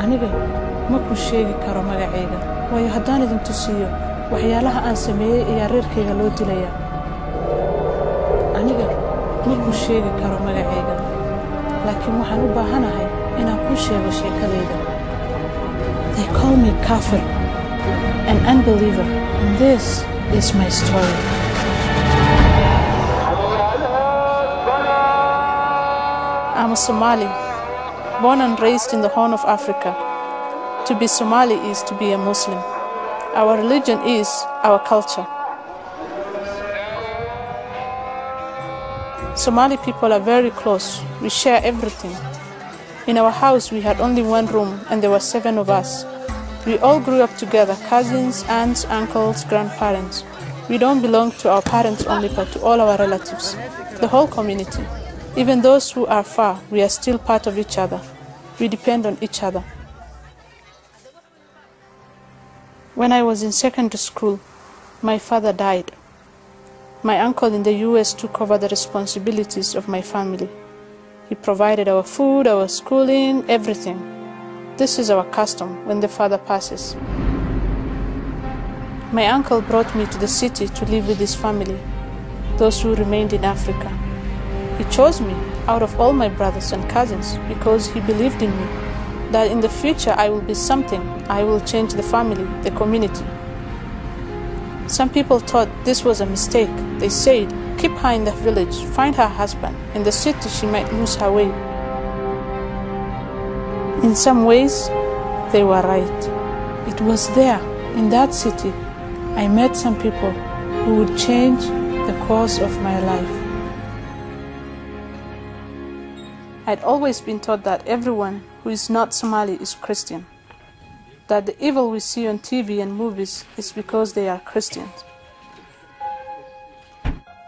aniga ma ku sheegi karo magacayga waayo haddaan idin tusiyo waxyaalaha aan sameeyay iyo reerkayga loo dilaya aniga ma ku sheegi karo magacayga laakiin waxaan u baahanahay inaan ku sheego sheekadayda. They call me kafir, an unbeliever, and this is my story. I'm a Somali, born and raised in the Horn of Africa. To be Somali is to be a Muslim. Our religion is our culture. Somali people are very close. We share everything. In our house, we had only one room, and there were 7 of us. We all grew up together, cousins, aunts, uncles, grandparents. We don't belong to our parents only, but to all our relatives, the whole community. Even those who are far, we are still part of each other. We depend on each other. When I was in secondary school, my father died. My uncle in the US took over the responsibilities of my family. He provided our food, our schooling, everything. This is our custom when the father passes. My uncle brought me to the city to live with his family, those who remained in Africa. He chose me out of all my brothers and cousins because he believed in me, that in the future I will be something. I will change the family, the community. Some people thought this was a mistake. They said, keep her in the village, find her husband. In the city she might lose her way. In some ways, they were right. It was there, in that city, I met some people who would change the course of my life. I'd always been taught that everyone who is not Somali is Christian, that the evil we see on TV and movies is because they are Christians.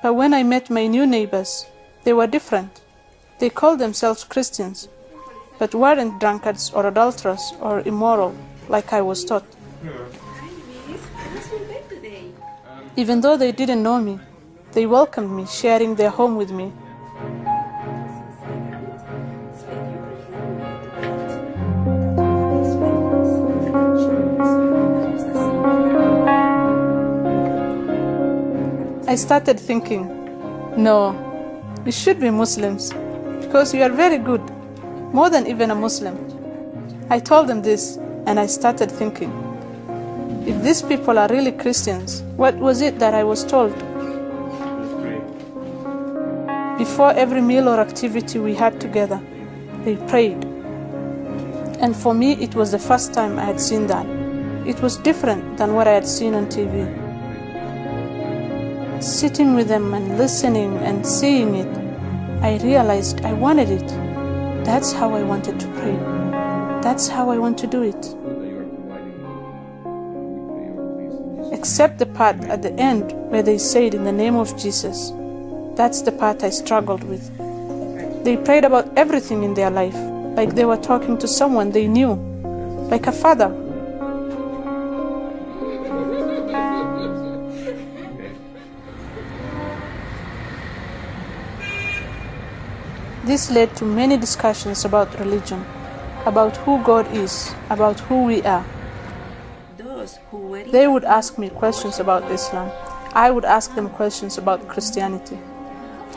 But when I met my new neighbors, they were different. They called themselves Christians, but weren't drunkards or adulterers or immoral like I was taught. Even though they didn't know me, they welcomed me, sharing their home with me. I started thinking, no, we should be Muslims because we are very good, more than even a Muslim. I told them this and I started thinking, if these people are really Christians, what was it that I was told? Before every meal or activity we had together, they prayed. And for me, it was the first time I had seen that. It was different than what I had seen on TV. Sitting with them and listening and seeing it, I realized I wanted it. That's how I wanted to pray. That's how I want to do it. Except the part at the end where they said in the name of Jesus. That's the part I struggled with. They prayed about everything in their life, like they were talking to someone they knew, like a father. This led to many discussions about religion, about who God is, about who we are. They would ask me questions about Islam. I would ask them questions about Christianity.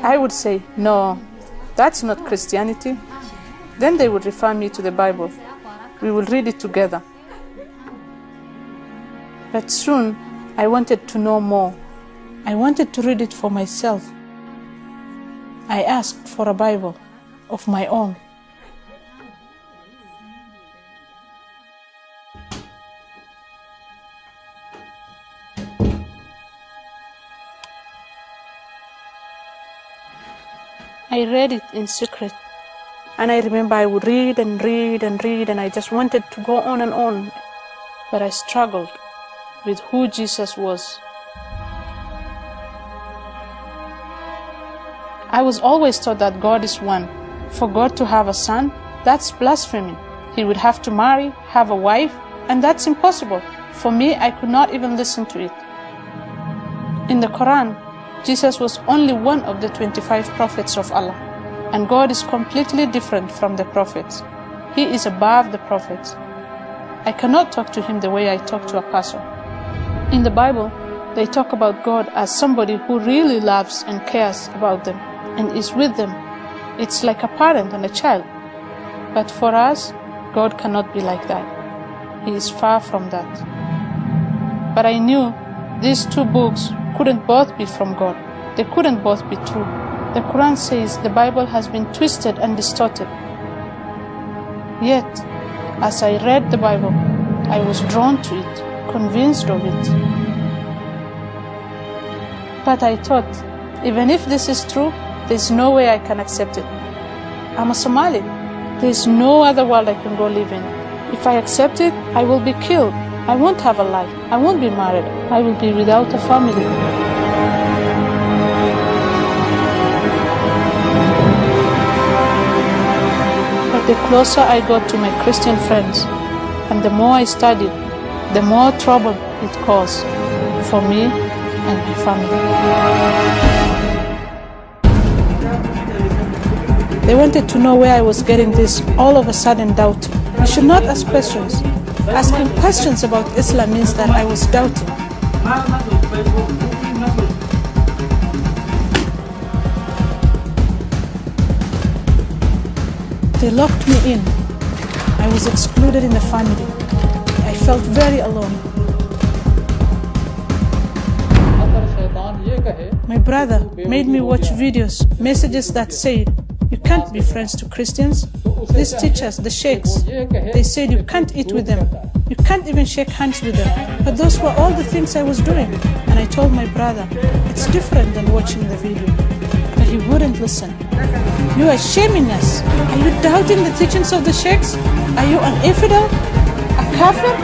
I would say, no, that's not Christianity. Then they would refer me to the Bible. We will read it together. But soon, I wanted to know more. I wanted to read it for myself. I asked for a Bible of my own. I read it in secret, and I remember I would read and read and read, and I just wanted to go on and on, but I struggled with who Jesus was. I was always taught that God is one. For God to have a son, that's blasphemy. He would have to marry, have a wife, and that's impossible. For me, I could not even listen to it. In the Quran, Jesus was only one of the 25 prophets of Allah, and God is completely different from the prophets. He is above the prophets. I cannot talk to him the way I talk to a pastor. In the Bible, they talk about God as somebody who really loves and cares about them and is with them. It's like a parent and a child. But for us, God cannot be like that. He is far from that. But I knew these two books couldn't both be from God. They couldn't both be true. The Quran says the Bible has been twisted and distorted. Yet, as I read the Bible, I was drawn to it, convinced of it. But I thought, even if this is true, there's no way I can accept it. I'm a Somali. There's no other world I can go live in. If I accept it, I will be killed. I won't have a life. I won't be married. I will be without a family. But the closer I got to my Christian friends, and the more I studied, the more trouble it caused for me and my family. They wanted to know where I was getting this all of a sudden doubt. You should not ask questions. Asking questions about Islam means that I was doubting. They locked me in. I was excluded in the family. I felt very alone. My brother made me watch videos, messages that said, you can't be friends to Christians. These teachers, the sheikhs, they said you can't eat with them. You can't even shake hands with them. But those were all the things I was doing. And I told my brother, it's different than watching the video. But he wouldn't listen. You are shaming us. Are you doubting the teachings of the sheikhs? Are you an infidel? A kafir?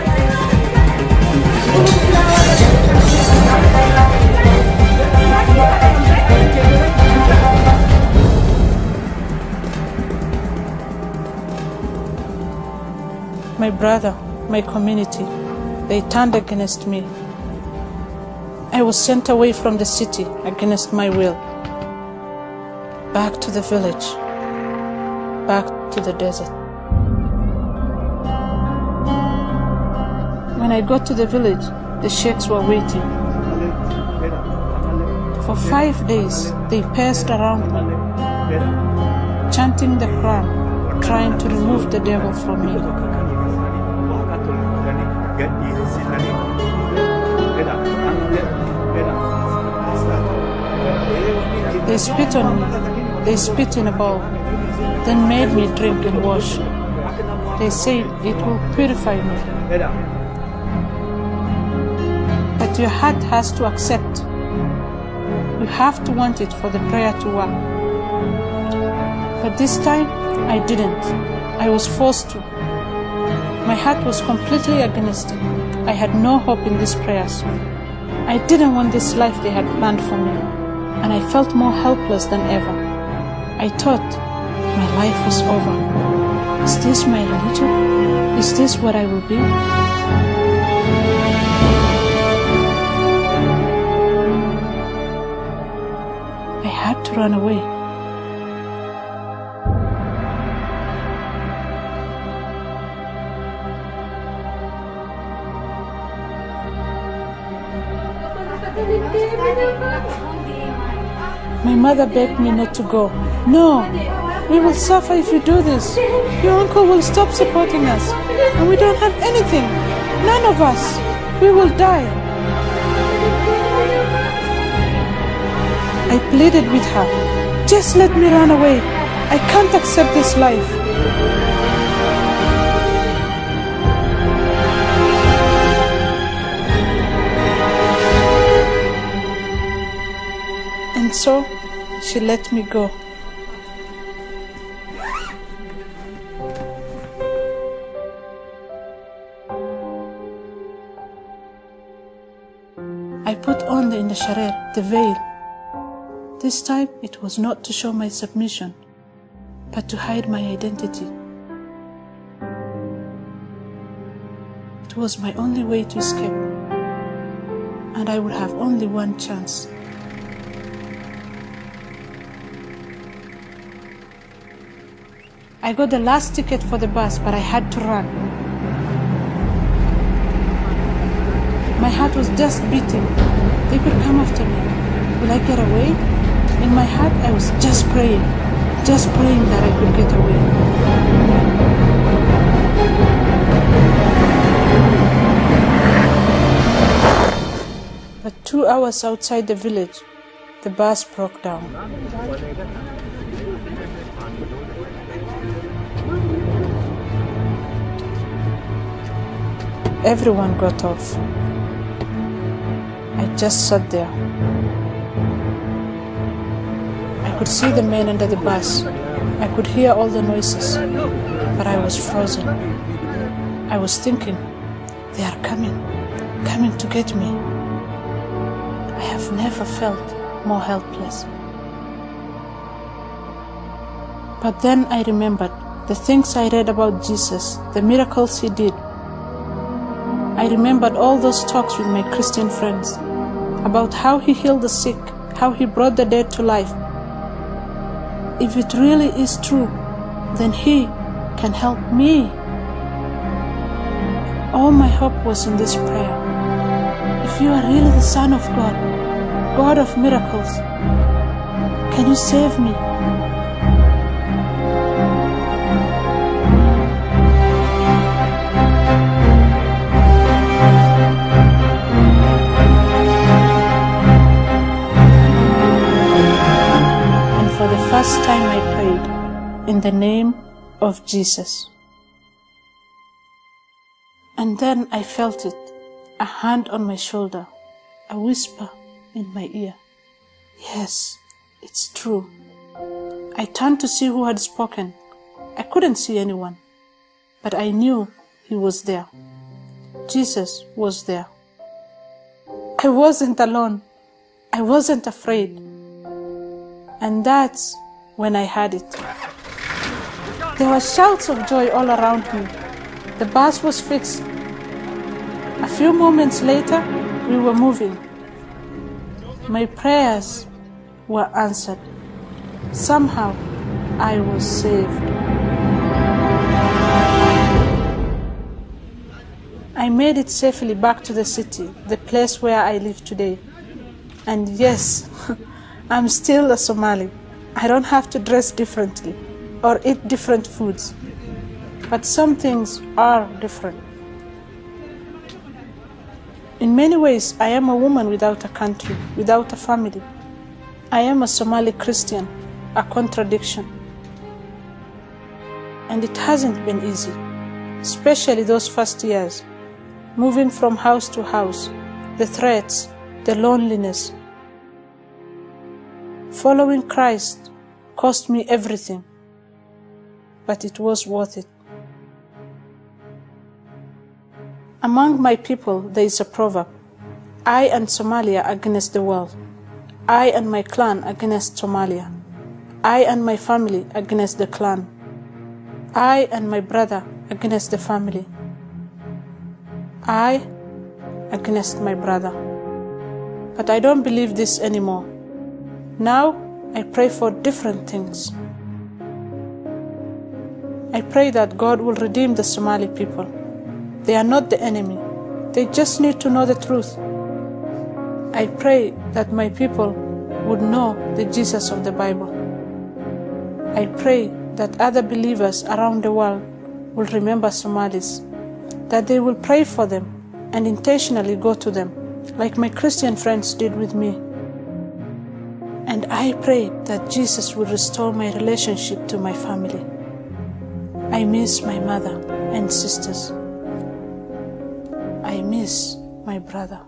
My brother, my community, they turned against me. I was sent away from the city against my will. Back to the village, back to the desert. When I got to the village, the sheikhs were waiting. For 5 days, they passed around me, chanting the Quran, trying to remove the devil from me. They spit on me, they spit in a bowl, then made me drink and wash. They said it will purify me. But your heart has to accept. You have to want it for the prayer to work. But this time, I didn't. I was forced to. My heart was completely against it. I had no hope in these prayers. I didn't want this life they had planned for me, and I felt more helpless than ever. I thought my life was over. Is this my religion? Is this what I will be? I had to run away. My mother begged me not to go. No, we will suffer if you do this. Your uncle will stop supporting us, and we don't have anything. None of us. We will die. I pleaded with her. Just let me run away. I can't accept this life. And so, she let me go. I put on the sharer, the veil. This time, it was not to show my submission, but to hide my identity. It was my only way to escape, and I would have only one chance. I got the last ticket for the bus, but I had to run. My heart was just beating. They could come after me. Will I get away? In my heart, I was just praying that I could get away. But 2 hours outside the village, the bus broke down. Everyone got off. I just sat there. I could see the men under the bus. I could hear all the noises, but I was frozen. I was thinking, they are coming to get me. I have never felt more helpless. But then I remembered the things I read about Jesus, the miracles he did. I remembered all those talks with my Christian friends about how he healed the sick, how he brought the dead to life. If it really is true, then he can help me. All my hope was in this prayer. If you are really the Son of God, God of miracles, can you save me? For the first time I prayed in the name of Jesus. And then I felt it, a hand on my shoulder, a whisper in my ear. Yes, it's true. I turned to see who had spoken. I couldn't see anyone, but I knew he was there. Jesus was there. I wasn't alone. I wasn't afraid. And that's when I heard it. There were shouts of joy all around me. The bus was fixed. A few moments later, we were moving. My prayers were answered. Somehow, I was saved. I made it safely back to the city, the place where I live today. And yes, I'm still a Somali. I don't have to dress differently or eat different foods. But some things are different. In many ways, I am a woman without a country, without a family. I am a Somali Christian, a contradiction. And it hasn't been easy, especially those first years, moving from house to house, the threats, the loneliness. Following Christ cost me everything, but it was worth it. Among my people, there is a proverb: I and Somalia against the world. I and my clan against Somalia. I and my family against the clan. I and my brother against the family. I against my brother. But I don't believe this anymore. Now I pray for different things. I pray that God will redeem the Somali people. They are not the enemy. They just need to know the truth. I pray that my people would know the Jesus of the Bible. I pray that other believers around the world will remember Somalis, that they will pray for them and intentionally go to them, like my Christian friends did with me. And I pray that Jesus will restore my relationship to my family. I miss my mother and sisters. I miss my brother.